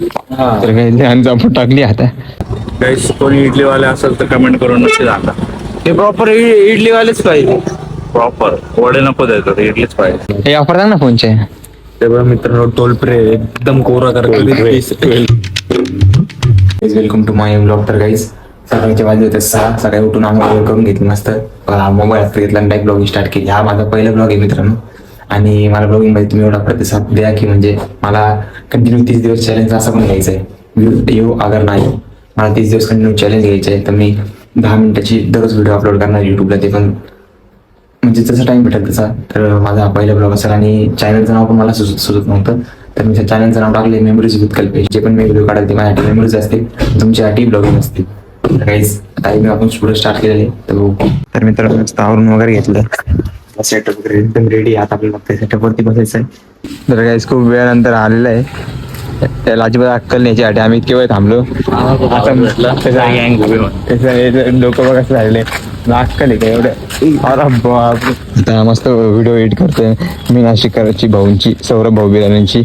तर काही आणि जांभूळ टाकली आता. गाईस कोणी इडलीवाले असेल तर कमेंट करून नक्की सांगा. ते प्रॉपर इडलीवालेच पाहिजे. प्रॉपर वडे नको द्यायचं, इडलीच पाहिजे. हे ऑफर ना फोनचे. ते बघा मित्रांनो, टोल फ्री एकदम कोरा वेलकम टू माय ब्लॉग. तर गाईज सकाळच्या वाजले होते 6. सकाळी उठून आंघोळ करून घेतली मस्त. मोबाईल हातात घेतला आणि डायरेक्ट ब्लॉगिंग स्टार्ट केली. हा माझा पहिला ब्लॉग आहे मित्रांनो. आणि मला ब्लॉगिंग मध्ये तुम्ही एवढा प्रतिसाद द्या की म्हणजे मला कंटिन्यू 30 दिवस चॅलेंज असं पण घ्यायचं आहे. व्हिडिओ अगर नाही, मला 30 दिवस कंटिन्यू चॅलेंज घ्यायचं आहे. तर मी 10 मिनिटाची दररोज व्हिडिओ अपलोड करणार युट्यूबला. ते पण म्हणजे जसा टाइम भेटेल तसा. तर माझा हा पहिला ब्लॉग असेल आणि चॅनलचं नाव पण मला सुचत नव्हतं. तर मी चॅनलचं नाव टाकले मेमरीज विथ कल्पेश. जे पण मी व्हिडिओ काढाल ते माझ्यासाठी मेमरीज असतील, तुमच्यासाठी ब्लॉगिंग असतील. तर काहीच आता मी आपण स्टुडिओ स्टार्ट केलेले. तर मित्रांनो आवरून वगैरे घेतलं, सेटअप वगैरे एकदम रेडी. आता आपल्याला फक्त सेटअपवरती बसायचं आहे. तर काहीच खूप वेळानंतर आलेलं आहे. त्याला अजिबात अक्कल न्यायची आठी. आम्ही इतके वेळ थांबलो. लोक बघा कसं झालेले, अक्कल आहे का एवढं. आता मस्त व्हिडिओ एडिट करतोय मी, नाशिकची भाऊंची, सौरभ भाऊ बिरांची.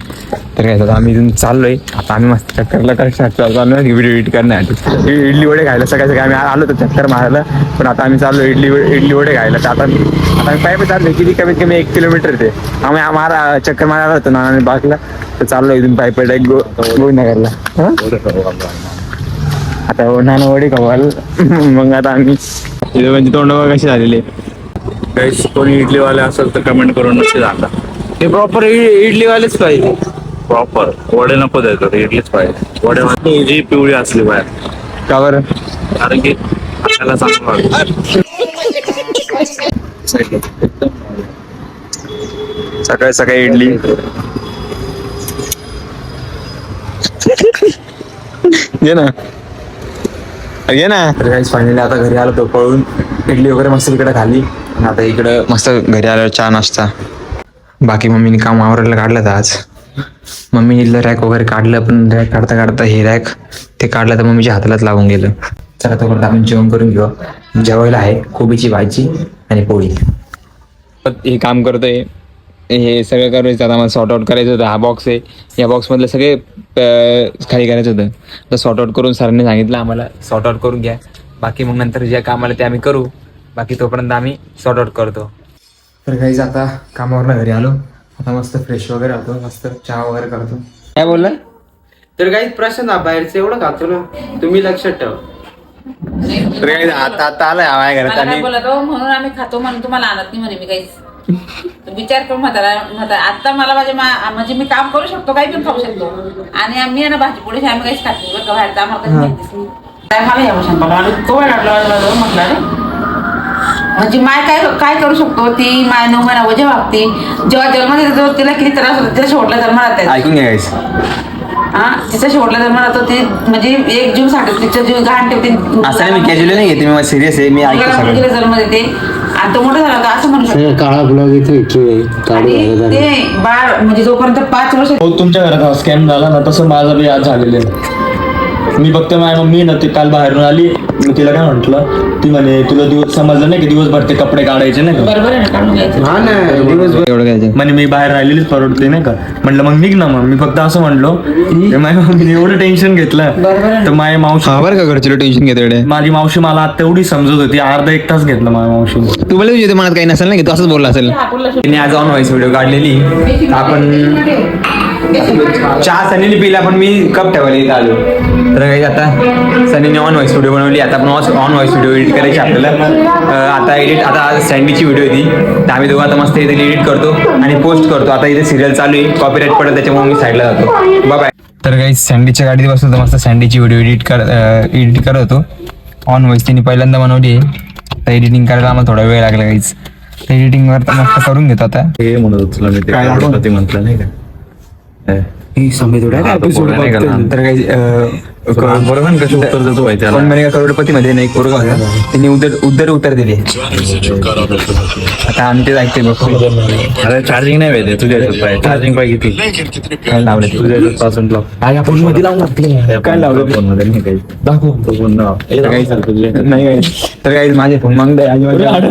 तर काय आता आम्ही इथून चाललोय. आता आम्ही मस्त चक्करला चाललो व्हिडिओ एडिट करण्यासाठी. इडली वडे खायला सकाळी आम्ही आलो तर चक्कर मारायला, पण आता आम्ही चाललो इडली वडे खायला. तर आता आम्ही पाय चाललोय किती कमीत कमी 1 किलोमीटर ते. आम्ही आम्हाला चक्कर मारायला होतो ना आणि बागला. तर चाललो इथून पाय डायरेक्ट गोविंदनगरला. आता नाना वडे खावाल. मग आता आम्ही म्हणजे तोंड कशी झालेली. गाईस कोणी इडलीवाले असेल तर कमेंट करून नक्की सांगा. ते प्रॉपर इडलीवालेच पाहिजे. प्रॉपर वडे नको द्यायचं, इडलीच पाहिजे. वडे जी पिवळी असली बाहेर, का बरं? कारण की आपल्याला चांगलं वाटतं. सकाळी सकाळी इडली. ये ना. तर काहीच फायनली आता घरी आलो तो पळून. इडली वगैरे मस्त इकडे खाली आणि आता इकडं मस्त घरी आल्यावर चहा नाश्ता. बाकी मम्मीने काम आवरायला काढलं तर आज. मम्मीने रॅक वगैरे काढलं, पण रॅक काढता काढता हे रॅक ते काढलं तर मम्मीच्या हातालाच लागून गेलं. चला तोपर्यंत आपण जेवण करून घेऊ. जेवायला आहे कोबीची भाजी आणि पोळी. हे काम करतोय, हे सगळं करायचं. आता मला सॉर्ट आउट करायचं होतं. हा बॉक्स आहे, या बॉक्समधलं सगळे खाली करायचं होतं. तर सॉर्ट आउट करून सरांनी सांगितलं आम्हाला सॉर्ट आउट करून घ्या. बाकी मग नंतर ज्या कामाला ते आम्ही करू. बाकी तोपर्यंत आम्ही सॉर्ट आउट करतो. तर काहीच आता कामावरनं घरी आलो. आता मस्त फ्रेश वगैरे होतो, मस्त चहा वगैरे करतो. काय बोलला? तर काही प्रश्न बाहेरचं एवढं खातो ना, तुम्ही लक्षात ठेवा. तर काही आता आलाय माझ्या घरात आणि म्हणून आम्ही खातो म्हणून तुम्हाला आणत नाही म्हणे मी काहीच. विचार करून म्हातारा आता मला म्हणजे मी काम करू शकतो, काही पण खाऊ शकतो. आणि आम्ही आहे ना भाजी पोळी आम्ही काहीच खात नाही बरं का, बाहेरचं आम्हाला कधी माहितीच नाही. मला ह्या वर्षात आणि तो वेळ लागला म्हटलं रे म्हणजे माय काय करू शकतो. ती माय 9 महिना वजे वागते. जेव्हा जन्म देतो तिला किती त्रास होतो. तिला शेवटला जन्म राहते. ऐकून घ्यायच. हा तिचा शेवटला जन्म राहतो. ती म्हणजे 1 जीव साठी तिचा जीव घाण ठेवते. असं मी कॅज्युअली नाही घेते, मी सिरियस आहे. मी ऐकतो सगळं. जन्म देते आणि तो मोठा झाला असं म्हणू शकतो. काळा ब्लॉग येतोय ते बाळ म्हणजे जोपर्यंत 5 वर्ष. तुमच्या घरात स्कॅम झाला ना, तसं माझं बी आज झालेलं आहे. मी फक्त माझ्या मम्मी ना ती काल बाहेरून आली. मी तिला काय म्हंटल, ती म्हणे तुला दिवस समजलं नाही की दिवसभर ते कपडे काढायचे नाही का. बरोबर आहे ना, काढून घ्यायचं. हा नाही दिवसभर एवढं घ्यायचं म्हणे मी बाहेर राहिलेलीच परवडते नाही का. म्हटलं मग निघ ना. मग मी फक्त असं म्हणलो. माझ्या मम्मीने एवढं टेन्शन घेतलं. तर माझी मावशी बरं का घरचे टेन्शन घेते. माझी मावशी मला आता एवढी समजत होती. अर्धा 1 तास घेतलं माझ्या मावशीने. तुम्हाला येते मनात काही नसेल ना की तू असंच बोलला असेल. तिने आज ऑन व्हॉइस व्हिडिओ काढलेली. आपण चहा सनीने पिला पण मी कप ठेवायला इथं आलो. तर काही आता सनीने ऑन व्हॉइस व्हिडिओ बनवली. आता आपण ऑन व्हॉइस व्हिडिओ एडिट करायची आपल्याला. आता सँडविचची व्हिडिओ होती. तर आम्ही दोघं आता मस्त इथे एडिट करतो आणि पोस्ट करतो. आता इथे सिरियल चालू आहे, कॉपीराईट पडत त्याच्यामुळे मी साईडला जातो. बाय. तर काही सँडविचच्या गाडीत बसतो तर मस्त सँडविचची व्हिडिओ एडिट करत होतो. ऑन व्हॉइस तिने पहिल्यांदा बनवली आहे. तर एडिटिंग करायला आम्हाला थोडा वेळ लागला काहीच. तर एडिटिंग वर मस्त करून घेतो आता. हे म्हणत होतं तुला मी, ते काय करोडपती म्हटलं नाही का. तर काही बरोबर ना, कसं उत्तर देतो माहिती आहे. पण म्हणे करोडपती मध्ये नाही पोरगा होता, त्यांनी उत्तर दिले. आता आम्ही तेच ऐकते बघ. अरे चार्जिंग नाही पाहिजे तुझ्या याच्यात. चार्जिंग पाहिजे किती काय लावले तुझ्या याच्यात 5 ब्लॉक काय आपण मध्ये लावून काय लावलं फोन मध्ये नाही काही दाखव. फोन नाही तर काही माझे फोन मग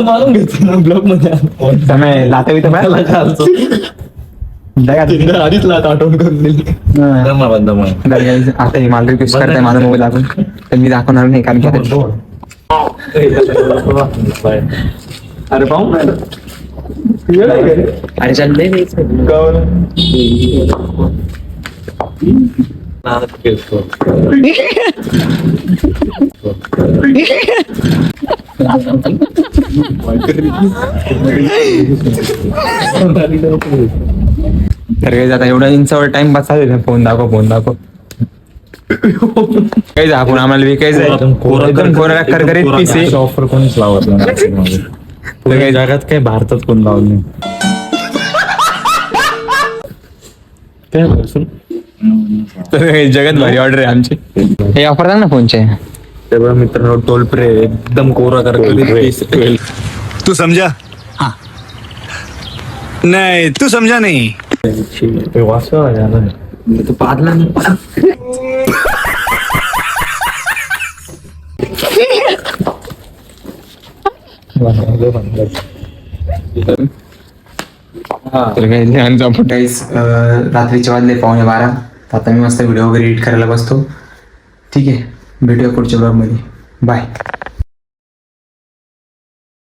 मारून घेतो ब्लॉग मध्ये लाता बिता आधीच लात आठवण करून दिली. तर guys, आता हे मला रिक्वेस्ट करताय माझा मोबाईल दाखवून, तर मी दाखवणार नाही कारण की आता- अरे पाहू ना. अरे चाललंय तर काही आता एवढा इंचावर टाइमपास चालू आहे. फोन दाखव काही आपण आम्हाला विकायचं आहे एकदम कोरा करकरीत पीस आहे. ऑफर कोणीच लावत नाही पुऱ्या जगात काय भारतात कोण लावलं नाही. तर काही जगात भारी ऑर्डर आहे आमची. हे ऑफर सांग ना फोनचे. तेव्हा मित्रांनो टोल फ्री एकदम कोरा करकरीत तू समझा नहीं तू समझा नहीं वाचवा तू पाहतला ना तर काही रात्रीचे वाजले 11:15. आता मी मस्त व्हिडिओ वगैरे एडिट करायला बसतो. ठीक आहे, भेटूया पुढच्या ब्लॉगमध्ये. बाय.